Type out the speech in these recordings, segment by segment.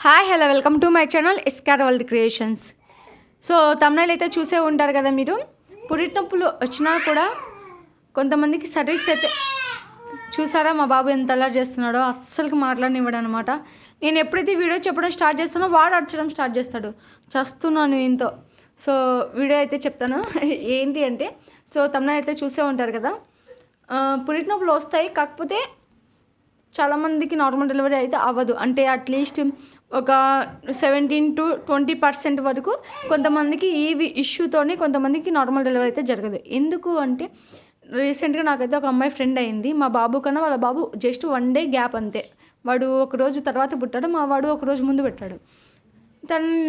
Hi hello welcome to my channel Eskar world creations. So thumbnail అయితే చూసే ఉంటారు కదా మీరు. పురిటినొప్పులు వచ్చినా కూడా కొంతమందికి సర్వీక్స్ అయితే చూసారా, మా బాబు ఎంత అల్లరి చేస్తున్నాడో, అస్సలుకి మాట్లాడనివ్వడు అనమాట. నేను ఎప్పుడైతే వీడియో చెప్పడం స్టార్ట్ చేస్తానో వాడు అరచడం స్టార్ట్ చేస్తాడు. చస్తున్నాను ఇంతో. సో వీడియో అయితే చెప్తాను ఏంటి అంటే, సో తమ్నైల్ అయితే చూసే ఉంటారు కదా. పురిటినొప్పులు వస్తాయి, కాకపోతే చాలామందికి నార్మల్ డెలివరీ అయితే అవ్వదు. అంటే అట్లీస్ట్ ఒక 17-20% వరకు కొంతమందికి ఈ ఇష్యూతోనే కొంతమందికి నార్మల్ డెలివరీ అయితే జరగదు. ఎందుకు అంటే రీసెంట్గా నాకైతే ఒక అమ్మాయి ఫ్రెండ్ అయింది. మా బాబు కన్నా వాళ్ళ బాబు జస్ట్ 1 డే గ్యాప్ అంతే. వాడు ఒకరోజు తర్వాత పుట్టాడు, మా వాడు ఒకరోజు ముందు పెట్టాడు.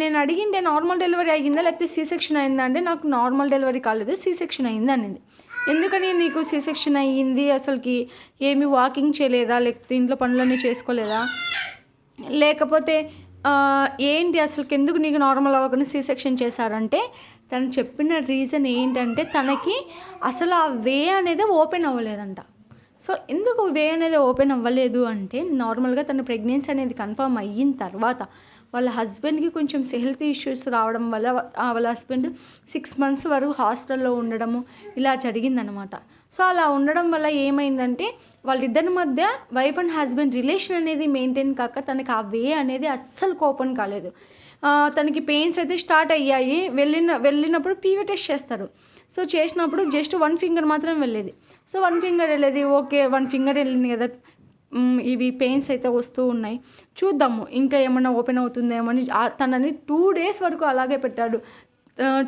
నేను అడిగిందే నార్మల్ డెలివరీ అయ్యిందా లేకపోతే సీ సెక్షన్ అయిందా అంటే, నాకు నార్మల్ డెలివరీ కాలేదు, సీ సెక్షన్ అయింది అనింది. ఎందుకని నీకు సీ సెక్షన్ అయ్యింది, అసలుకి ఏమి వాకింగ్ చేయలేదా, లేకపోతే ఇంట్లో పనులన్నీ చేసుకోలేదా, లేకపోతే ఏంటి అసలుకి ఎందుకు నీకు నార్మల్ అవ్వకుండా సీ సెక్షన్ చేశారంటే, తను చెప్పిన రీజన్ ఏంటంటే తనకి అసలు ఆ వే అనేది ఓపెన్ అవ్వలేదంట. సో ఎందుకు వే అనేది ఓపెన్ అవ్వలేదు అంటే, నార్మల్గా తన ప్రెగ్నెన్సీ అనేది కన్ఫర్మ్ అయిన తర్వాత వాళ్ళ హస్బెండ్కి కొంచెం హెల్త్ ఇష్యూస్ రావడం వల్ల వాళ్ళ హస్బెండ్ 6 months వరకు హాస్పిటల్లో ఉండడము ఇలా జరిగిందనమాట. సో అలా ఉండడం వల్ల ఏమైందంటే, వాళ్ళిద్దరి మధ్య వైఫ్ అండ్ హస్బెండ్ రిలేషన్ అనేది మెయింటైన్ కాక తనకి ఆ వే అనేది అస్సలు ఓపెన్ కాలేదు. తనకి పెయిన్స్ అయితే స్టార్ట్ అయ్యాయి. వెళ్ళినప్పుడు పీవీ టెస్ట్ చేస్తారు. సో చేసినప్పుడు జస్ట్ 1 finger మాత్రం వెళ్ళేది. సో 1 finger వెళ్ళేది, ఓకే 1 finger వెళ్ళింది కదా, ఇవి పెయిన్స్ అయితే వస్తూ ఉన్నాయి, చూద్దాము ఇంకా ఏమన్నా ఓపెన్ అవుతుందేమో అని తనని 2 days వరకు అలాగే పెట్టాడు.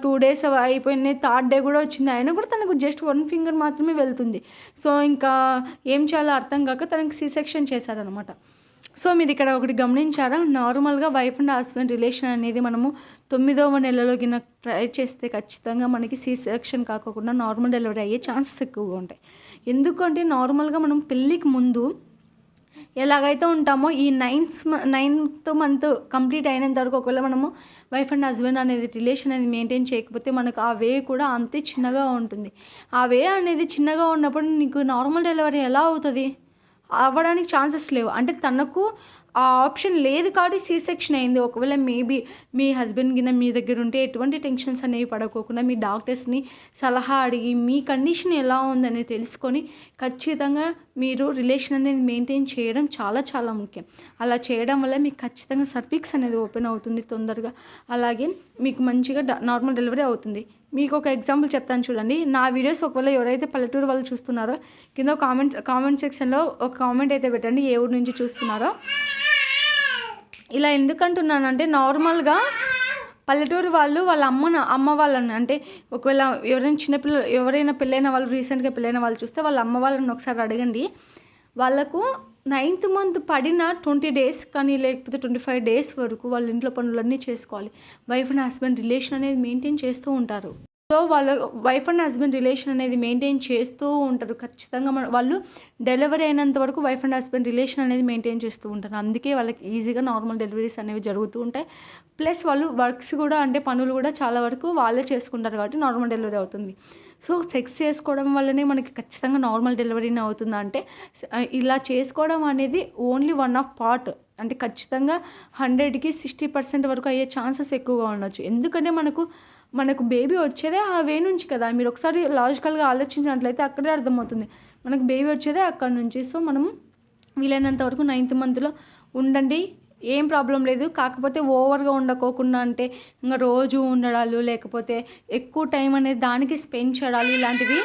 2 days అయిపోయినాయి, 3rd day కూడా వచ్చింది, అయినా కూడా తనకు జస్ట్ 1 finger మాత్రమే వెళ్తుంది. సో ఇంకా ఏం చేయాలో అర్థం కాక తనకి సీ సెక్షన్ చేశారనమాట. సో మీరు ఇక్కడ ఒకటి గమనించారా, నార్మల్గా వైఫ్ అండ్ హస్బెండ్ రిలేషన్ అనేది మనము 9వ నెలలో కింద ట్రై చేస్తే ఖచ్చితంగా మనకి సీ సెక్షన్ కాకుండా నార్మల్ డెలివరీ అయ్యే ఛాన్సెస్ ఎక్కువగా ఉంటాయి. ఎందుకంటే నార్మల్గా మనం పెళ్ళికి ముందు ఎలాగైతే ఉంటామో ఈ 9th month కంప్లీట్ అయినంత వరకు ఒకవేళ మనము వైఫ్ అండ్ హస్బెండ్ అనేది రిలేషన్ అనేది మెయింటైన్ చేయకపోతే మనకు ఆ వే కూడా అంతే చిన్నగా ఉంటుంది. ఆ వే అనేది చిన్నగా ఉన్నప్పుడు నీకు నార్మల్ డెలివరీ ఎలా అవుతుంది, అవ్వడానికి ఛాన్సెస్ లేవు. అంటే తనకు ఆ ఆప్షన్ లేదు కాబట్టి సీ సెక్షన్ అయింది. ఒకవేళ మేబీ మీ హస్బెండ్ గిన్న మీ దగ్గర ఉంటే ఎటువంటి టెన్షన్స్ అనేవి పడకోకుండా మీ డాక్టర్స్ని సలహా అడిగి మీ కండిషన్ ఎలా ఉందని తెలుసుకొని ఖచ్చితంగా మీరు రిలేషన్ అనేది మెయింటైన్ చేయడం చాలా చాలా ముఖ్యం. అలా చేయడం వల్ల మీకు ఖచ్చితంగా సర్వీక్స్ అనేది ఓపెన్ అవుతుంది తొందరగా, అలాగే మీకు మంచిగా నార్మల్ డెలివరీ అవుతుంది. మీకు ఒక ఎగ్జాంపుల్ చెప్తాను చూడండి. నా వీడియోస్ ఒకవేళ ఎవరైతే పల్లెటూరు వాళ్ళు చూస్తున్నారో కింద కామెంట్ సెక్షన్లో ఒక కామెంట్ అయితే పెట్టండి, ఏ ఊరి నుంచి చూస్తున్నారో. ఇలా ఎందుకంటున్నానంటే, నార్మల్గా పల్లెటూరు వాళ్ళు వాళ్ళ అమ్మ వాళ్ళని, అంటే ఒకవేళ ఎవరైనా పెళ్ళైన వాళ్ళు, రీసెంట్గా పెళ్ళైన వాళ్ళు చూస్తే వాళ్ళ అమ్మ వాళ్ళని ఒకసారి అడగండి. వాళ్ళకు 9th month పడిన 20 days కానీ లేకపోతే 25 days వరకు వాళ్ళ ఇంట్లో పనులన్నీ చేసుకోవాలి. వైఫ్ అండ్ హస్బెండ్ రిలేషన్ అనేది మెయింటైన్ చేస్తూ ఉంటారు. సో వాళ్ళ వైఫ్ అండ్ హస్బెండ్ రిలేషన్ అనేది మెయింటైన్ చేస్తూ ఉంటారు. ఖచ్చితంగా వాళ్ళు డెలివరీ అయినంత వరకు వైఫ్ అండ్ హస్బెండ్ రిలేషన్ అనేది మెయింటైన్ చేస్తూ ఉంటారు. అందుకే వాళ్ళకి ఈజీగా నార్మల్ డెలివరీస్ అనేవి జరుగుతూ ఉంటాయి. ప్లస్ వాళ్ళు వర్క్స్ కూడా, అంటే పనులు కూడా చాలా వరకు వాళ్ళే చేసుకుంటారు కాబట్టి నార్మల్ డెలివరీ అవుతుంది. సో సెక్స్ చేసుకోవడం వల్లనే మనకి ఖచ్చితంగా నార్మల్ డెలివరీనే అవుతుందా అంటే, ఇలా చేసుకోవడం అనేది ఓన్లీ 1 of part. అంటే ఖచ్చితంగా 100కి 60% వరకు అయ్యే ఛాన్సెస్ ఎక్కువగా ఉండొచ్చు. ఎందుకంటే మనకు బేబీ వచ్చేదే ఆ వే నుంచి కదా. మీరు ఒకసారి లాజికల్గా ఆలోచించినట్లయితే అక్కడే అర్థమవుతుంది, మనకు బేబీ వచ్చేదే అక్కడ నుంచి. సో మనం వీలైనంత వరకు 9th monthలో ఉండండి, ఏం ప్రాబ్లం లేదు. కాకపోతే ఓవర్గా ఉండకోకుండా, అంటే ఇంకా రోజు ఉండడాలు లేకపోతే ఎక్కువ టైం అనేది దానికి స్పెండ్ చేయడాలు ఇలాంటివి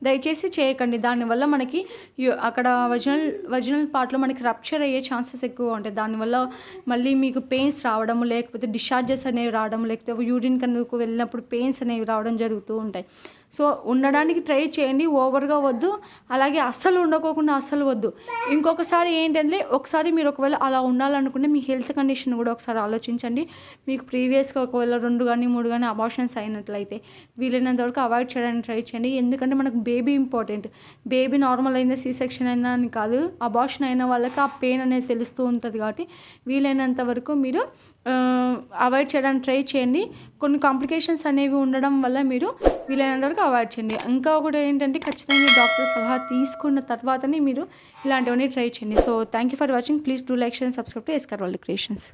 దయచేసి చేయకండి. దానివల్ల మనకి అక్కడ వజనల్ పార్ట్లో మనకి రప్చర్ అయ్యే ఛాన్సెస్ ఎక్కువ ఉంటాయి. దానివల్ల మళ్ళీ మీకు పెయిన్స్ రావడము, లేకపోతే డిశ్చార్జెస్ అనేవి రావడం, లేకపోతే యూరిన్ కనుక వెళ్ళినప్పుడు పెయిన్స్ అనేవి రావడం జరుగుతూ ఉంటాయి. సో ఉండడానికి ట్రై చేయండి, ఓవర్గా వద్దు, అలాగే అస్సలు ఉండకోకుండా అస్సలు వద్దు. ఇంకొకసారి ఏంటంటే, ఒకసారి మీరు ఒకవేళ అలా ఉండాలనుకుంటే మీ హెల్త్ కండిషన్ కూడా ఒకసారి ఆలోచించండి. మీకు ప్రీవియస్గా ఒకవేళ 2 కానీ 3 కానీ అబార్షన్స్ అయినట్లయితే వీలైనంత వరకు అవాయిడ్ చేయడానికి ట్రై చేయండి. ఎందుకంటే మనకు బేబీ ఇంపార్టెంట్. బేబీ నార్మల్ అయిందా సీ సెక్షన్ అయిందా అని కాదు, అబార్షన్ అయిన వాళ్ళకి ఆ పెయిన్ అనేది తెలుస్తూ ఉంటుంది. కాబట్టి వీలైనంత వరకు మీరు అవాయిడ్ చేయడానికి ట్రై చేయండి. కొన్ని కాంప్లికేషన్స్ అనేవి ఉండడం వల్ల మీరు వీలైనంత వరకు అవాయిడ్ చేయండి. ఇంకా ఒకటి ఏంటంటే, ఖచ్చితంగా డాక్టర్ సలహా తీసుకున్న తర్వాతనే మీరు ఇలాంటివన్నీ ట్రై చేయండి. So thank you for watching. Please do like, share and subscribe to Eskar world creations.